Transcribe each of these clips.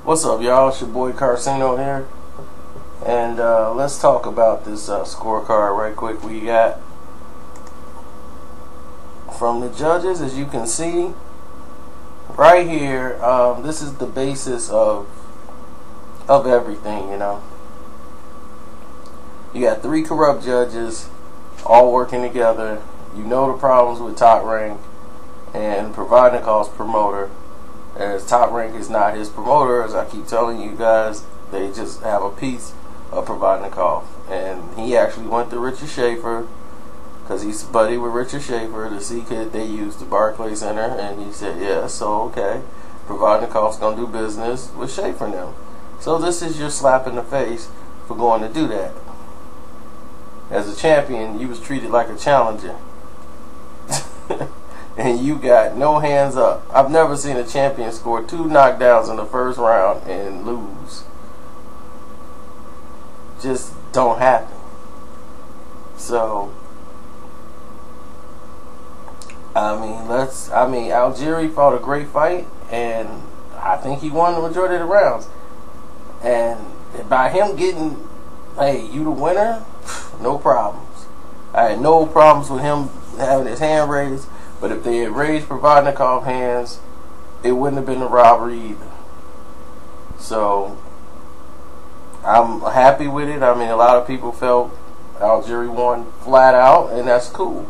What's up, y'all? It's your boy Carcino here, and let's talk about this scorecard right quick. We got from the judges, as you can see right here. This is the basis of everything. You got 3 corrupt judges all working together. You know the problems with Top Rank and Provodnikov's promoter, as Top Rank is not his promoter. As I keep telling you guys, they just have a piece of Provodnikov, and he actually went to Richard Schaefer because he's buddy with Richard Schaefer, the C kid they used, the Barclays Center, and he said, yeah, so okay, Provodnikov's gonna do business with Schaefer now. So this is your slap in the face for going to do that. As a champion, you was treated like a challenger. And you got no hands up. I've never seen a champion score 2 knockdowns in the first round and lose. Just don't happen. So, Algieri fought a great fight, and I think he won the majority of the rounds. And by him getting, hey, you the winner, no problems. I had no problems with him having his hand raised. But if they had raised Provodnikov's hands, it wouldn't have been a robbery either. So I'm happy with it. A lot of people felt Algieri won flat out, and that's cool.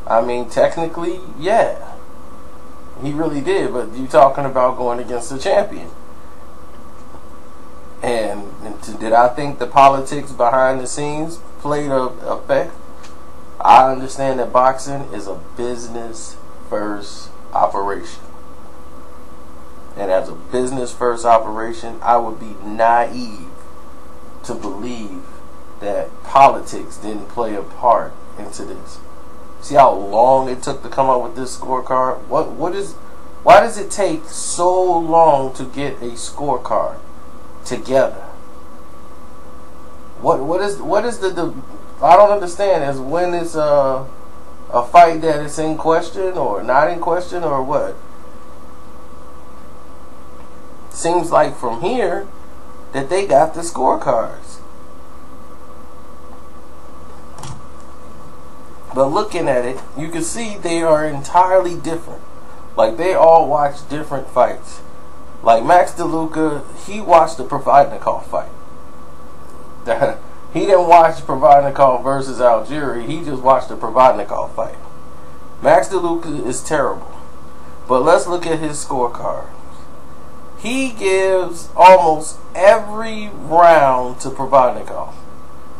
Technically, yeah, he really did. But you're talking about going against the champion. And did I think the politics behind the scenes played a effect? I understand that boxing is a business first operation. And as a business first operation, I would be naive to believe that politics didn't play a part into this. See how long it took to come up with this scorecard? Why does it take so long to get a scorecard together? What is the I don't understand is when it's a fight that is in question or not in question or what. Seems like from here that they got the scorecards. But looking at it, you can see they are entirely different. Like they all watch different fights. Like Max DeLuca, he watched the Provodnikov fight. He didn't watch Provodnikov versus Algieri. He just watched the Provodnikov fight. Max DeLuca is terrible. But let's look at his scorecard. He gives almost every round to Provodnikov.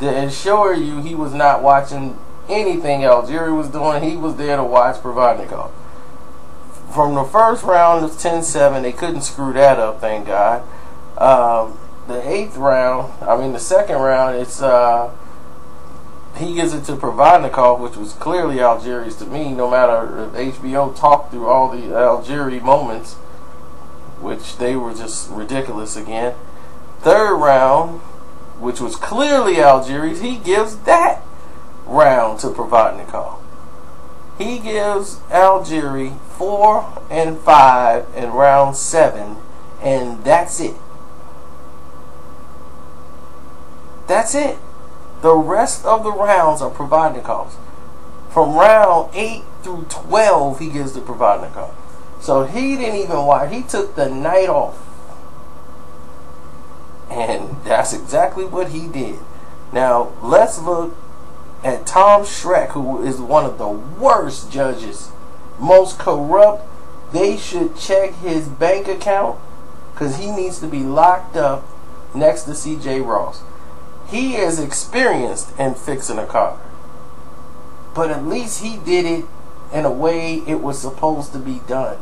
To ensure you he was not watching anything Algieri was doing, he was there to watch Provodnikov. From the first round, it's 10-7. They couldn't screw that up, thank God. The 8th round, the 2nd round, it's he gives it to Provodnikov, which was clearly Algieri's to me. No matter if HBO talked through all the Algieri moments, which they were just ridiculous again. 3rd round, which was clearly Algieri's, he gives that round to Provodnikov. He gives Algieri 4 and 5 in round 7, and that's it. That's it. The rest of the rounds are Provodnikov's. From round 8 through 12, he gives to Provodnikov. So he didn't even watch. He took the night off. And that's exactly what he did. Now, let's look at Tom Schreck, who is one of the worst judges, most corrupt. They should check his bank account because he needs to be locked up next to CJ Ross. He is experienced in fixing a car, but at least he did it in a way it was supposed to be done.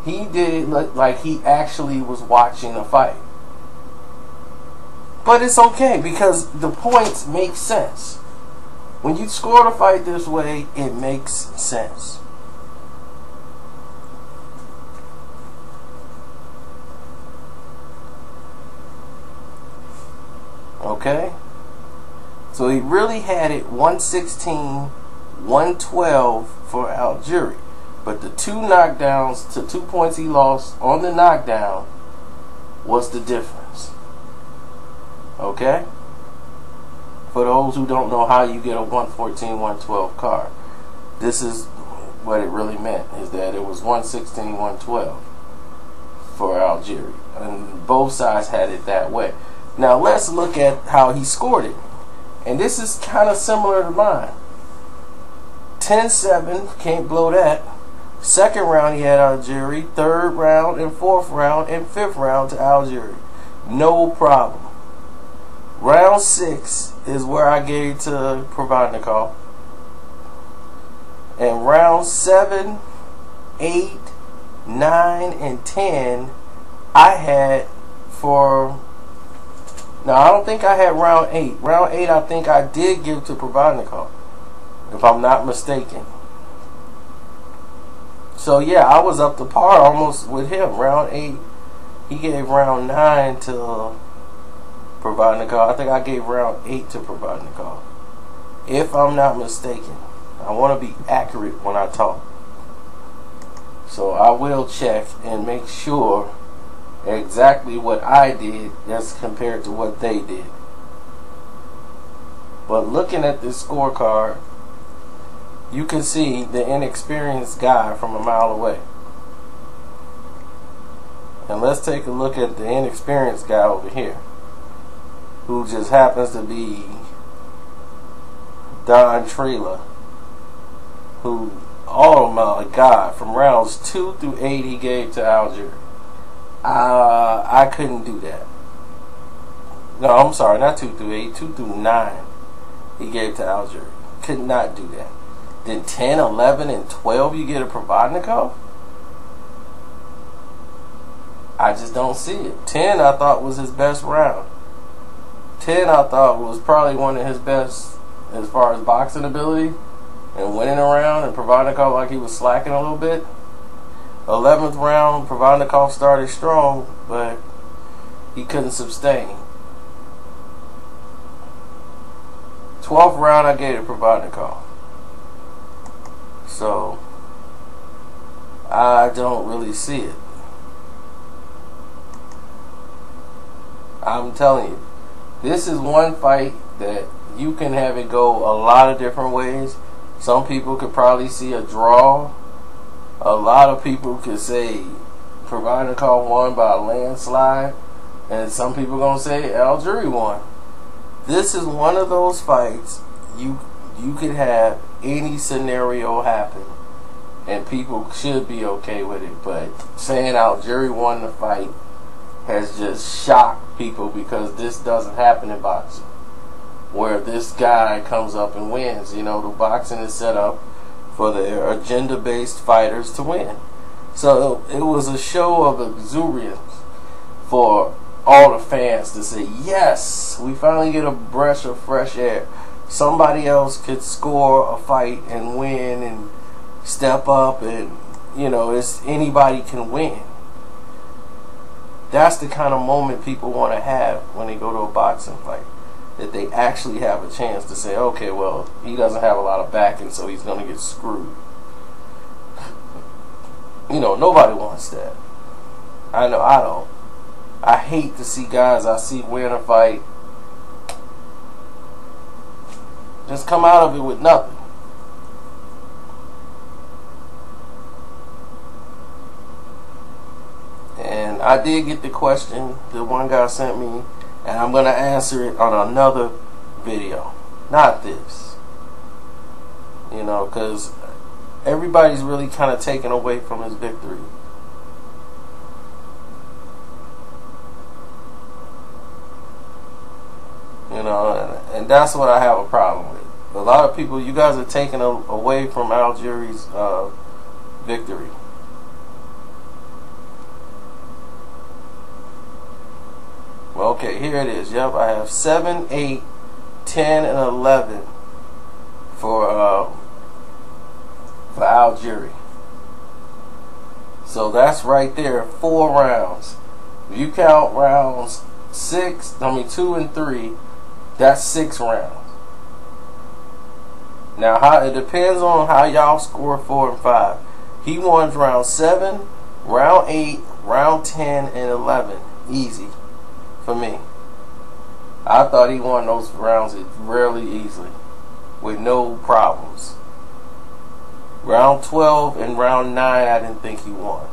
He did it look like he actually was watching a fight. But it's okay because the points make sense. When you score the fight this way, it makes sense. Okay? So he really had it 116, 112 for Algieri. But the 2 knockdowns to 2 points he lost on the knockdown What's the difference? Okay? For those who don't know how you get a 114, 112 card, this is what it really meant, is that it was 116, 112 for Algieri. And both sides had it that way. Now let's look at how he scored it. And this is kind of similar to mine. 10-7, can't blow that. Second round he had Algieri. Third round and fourth round and fifth round to Algieri. No problem. Round 6 is where I gave to Provodnikov. And round 7, 8, 9, and 10 I had for... Now I don't think I had round 8. Round 8 I think I did give to Provodnikov, if I'm not mistaken. So yeah, I was up to par almost with him. Round 8, he gave round 9 to Provodnikov. I think I gave round 8 to Provodnikov, if I'm not mistaken. I want to be accurate when I talk, so I will check and make sure exactly what I did as compared to what they did. But looking at this scorecard, you can see the inexperienced guy from a mile away. And let's take a look at the inexperienced guy over here, who just happens to be Don Trela, who, oh my God, from rounds 2 through 8 he gave to Algieri. I couldn't do that. No, I'm sorry, not 2 through 8, 2 through 9 he gave to Algieri. Could not do that. Then 10, 11, and 12 you get a Provodnikov? I just don't see it. 10 I thought was his best round. 10 I thought was probably one of his best as far as boxing ability and winning a round, and Provodnikov like he was slacking a little bit. 11th round, Provodnikov started strong, but he couldn't sustain. 12th round I gave to Provodnikov. So I don't really see it. I'm telling you, this is one fight that you can have it go a lot of different ways. Some people could probably see a draw. A lot of people could say Provodnikov won by a landslide, and some people gonna say Algieri won. This is one of those fights you could have any scenario happen, and people should be okay with it. But saying Algieri won the fight has just shocked people, because this doesn't happen in boxing, where this guy comes up and wins. You know, the boxing is set up for the agenda-based fighters to win. So it was a show of exuberance for all the fans to say, yes, we finally get a breath of fresh air. Somebody else could score a fight and win and step up, and you know, it's anybody can win. That's the kind of moment people want to have when they go to a boxing fight, that they actually have a chance to say, okay, well, he doesn't have a lot of backing, so he's going to get screwed. You know, nobody wants that. I know I don't. I hate to see guys I see win a fight just come out of it with nothing. And I did get the question that one guy sent me, and I'm going to answer it on another video, not this. You know, because everybody's really kind of taken away from his victory. You know, and that's what I have a problem with. A lot of people, you guys are taking away from Algieri's victory. Well, okay, here it is. Yep, I have 7, 8, 10, and 11 for Algieri. So that's right there, 4 rounds. If you count rounds 2 and 3, that's 6 rounds. Now, it depends on how y'all score 4 and 5. He won round 7, round 8, round 10, and 11 easy for me. I thought he won those rounds really easily, with no problems. Round 12 and round 9, I didn't think he won.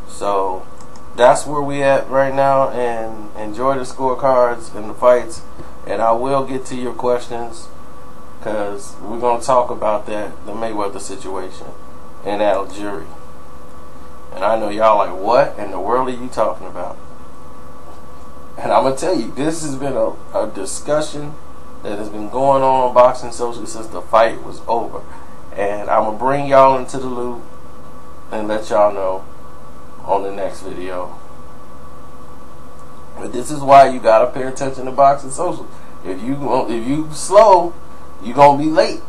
So that's where we at right now, and enjoy the scorecards and the fights, and I will get to your questions, because we're going to talk about that, the Mayweather situation in Algieri. And I know y'all like, what in the world are you talking about? And I'm going to tell you, this has been a discussion that has been going on Boxing Social since the fight was over. And I'm going to bring y'all into the loop and let y'all know on the next video. But this is why you got to pay attention to Boxing Social. If you slow, you're going to be late.